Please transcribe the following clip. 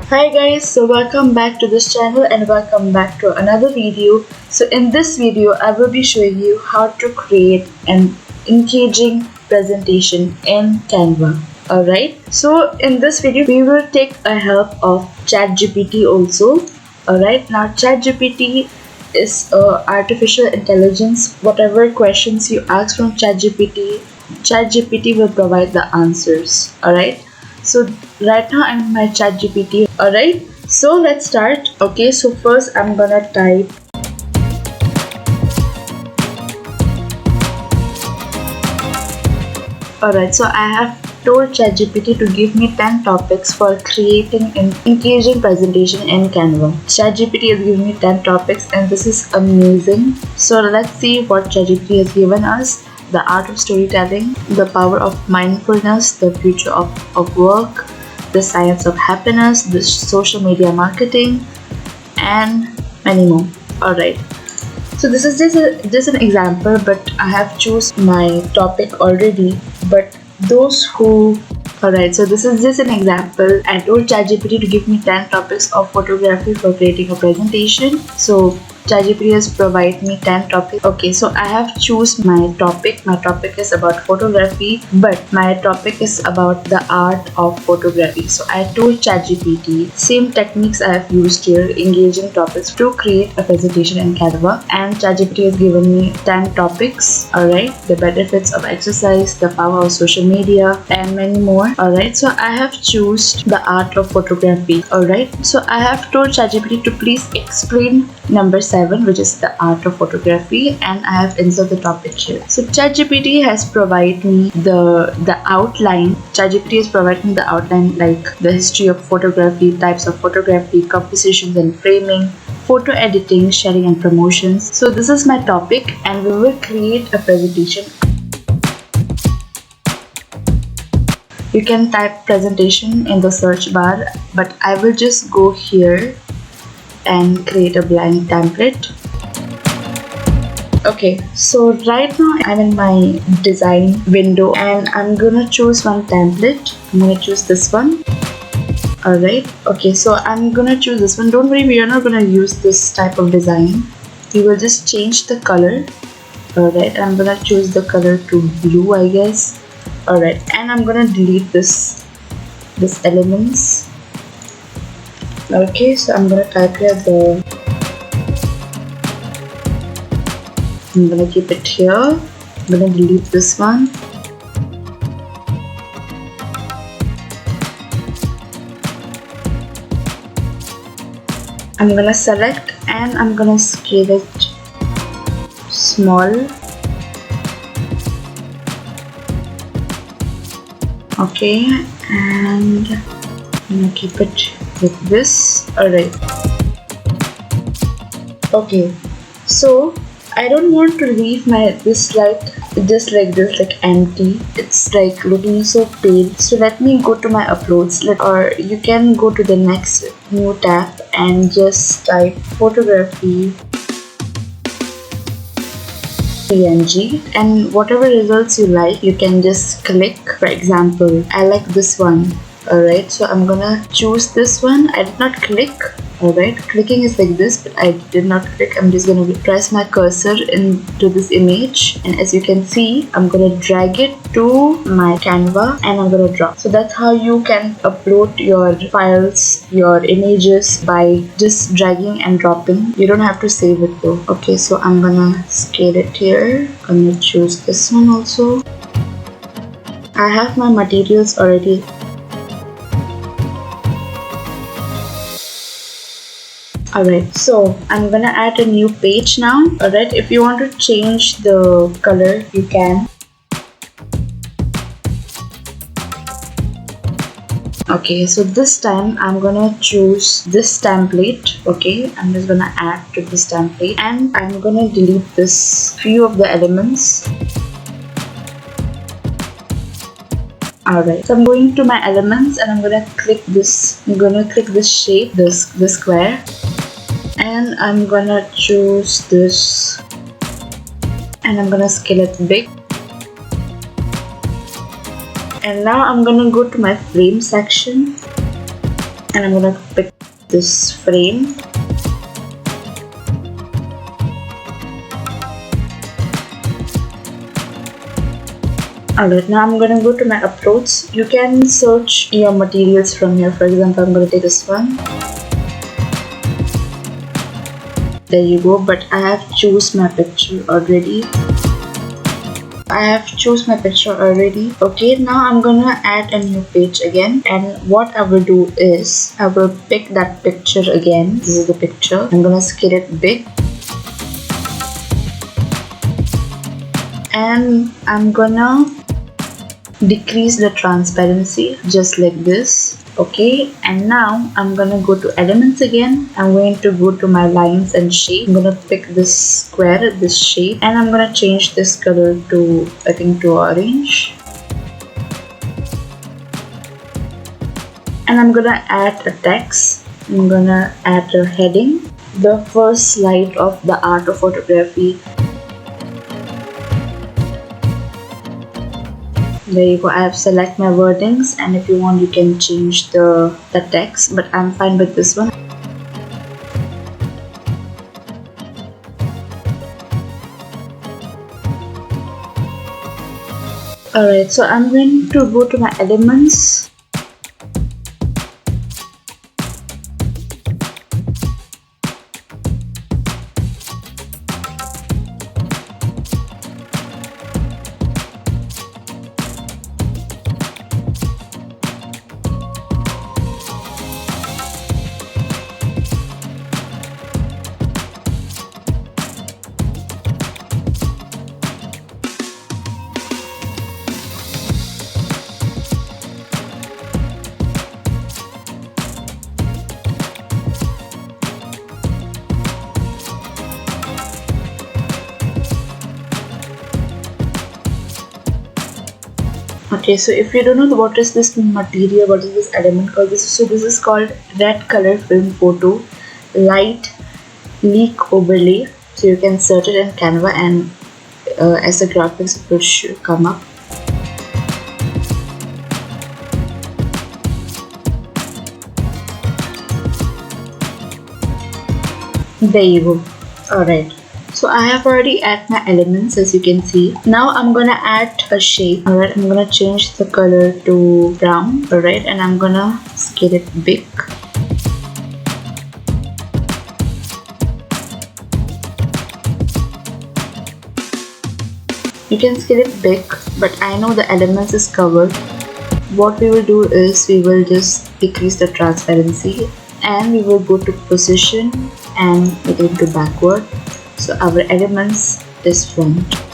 Hi guys, so welcome back to this channel and welcome back to another video. So in this video I will be showing you how to create an engaging presentation in Canva. Alright, so in this video we will take a help of chatgpt also. Alright, now chatgpt is artificial intelligence. Whatever questions you ask from chatgpt will provide the answers. Alright, so right now I'm in my chatgpt. Alright, so let's start. Okay, so first I'm gonna type alright, so I have told ChatGPT to give me 10 topics for creating an engaging presentation in Canva. ChatGPT has given me 10 topics and this is amazing. So let's see what ChatGPT has given us. The art of storytelling, the power of mindfulness, the future of work, the science of happiness, the social media marketing, and many more. Alright. So this is just an example, but I have choose my topic already. But those who alright, so this is just an example. I told ChatGPT to give me 10 topics of photography for creating a presentation. So ChatGPT has provided me 10 topics. Okay, so I have choose my topic. My topic is about photography, but my topic is about the art of photography. So I told ChatGPT same techniques I have used here, engaging topics, to create a presentation in Canva. And ChatGPT has given me 10 topics. Alright, the benefits of exercise, the power of social media, and many more. Alright, so I have choose the art of photography. Alright, so I have told ChatGPT to please explain number 7, which is the art of photography, and I have inserted the topic here. So ChatGPT has provided me the outline. ChatGPT has provided me the outline, like the history of photography, types of photography, compositions and framing, photo editing, sharing and promotions. So this is my topic and we will create a presentation. You can type presentation in the search bar, but I will just go here and create a blank template. Okay, so right now I'm in my design window and I'm gonna choose one template. I'm gonna choose this one. Alright, okay, so I'm gonna choose this one. Don't worry, we are not gonna use this type of design. We will just change the color. Alright, I'm gonna choose the color to blue, I guess. Alright, and I'm gonna delete this elements. Okay, so I'm gonna type here I'm gonna keep it here. I'm gonna delete this one. I'm gonna select and I'm gonna scale it small. Okay, and I'm gonna keep it like this. Alright. Okay, so I don't want to leave this slide just like this, like empty. It's like looking so pale. So let me go to my uploads, or you can go to the next new tab and just type photography PNG, and whatever results you like you can just click. For example, I like this one. Alright, so I'm gonna choose this one. I did not click. Alright, clicking is like this, but I did not click. I'm just gonna press my cursor into this image, and as you can see, I'm gonna drag it to my Canva and I'm gonna draw. So that's how you can upload your files, your images, by just dragging and dropping. You don't have to save it though. Okay, so I'm gonna scale it here. I'm gonna choose this one also. I have my materials already. Alright, so I'm gonna add a new page now. Alright, if you want to change the color, you can. Okay, so this time I'm gonna choose this template. Okay, I'm just gonna add to this template and I'm gonna delete this few of the elements. Alright, so I'm going to my elements and I'm gonna click this. I'm gonna click this shape, this square. And I'm gonna choose this and I'm gonna scale it big. And now I'm gonna go to my frame section and I'm gonna pick this frame. Alright, now I'm gonna go to my approach. You can search your materials from here. For example, I'm gonna take this one. There you go, but I have choose my picture already. Okay, now I'm gonna add a new page again, and what I will do is I will pick that picture again. This is the picture. I'm gonna scale it big, and I'm gonna decrease the transparency just like this. Okay, and now I'm gonna go to elements again. I'm going to go to my lines and shape. I'm gonna pick this square, this shape, and I'm gonna change this color to, I think, to orange. And I'm gonna add a text. I'm gonna add a heading, the first slide of the art of photography. There you go. I have select my wordings, and if you want you can change the text, but I'm fine with this one. Alright, so I'm going to go to my elements. Okay, so if you don't know what is this material, what is this element called, this is called red color film photo light leak overlay. So you can search it in Canva, and as a graphics it will come up. There you go. Alright, so I have already added my elements, as you can see. Now I'm gonna add a shape. Alright, I'm gonna change the color to brown. Alright, and I'm gonna scale it big. You can scale it big, but I know the elements is covered. What we will do is we will just decrease the transparency, and we will go to position and make it to backward. So our elements is front.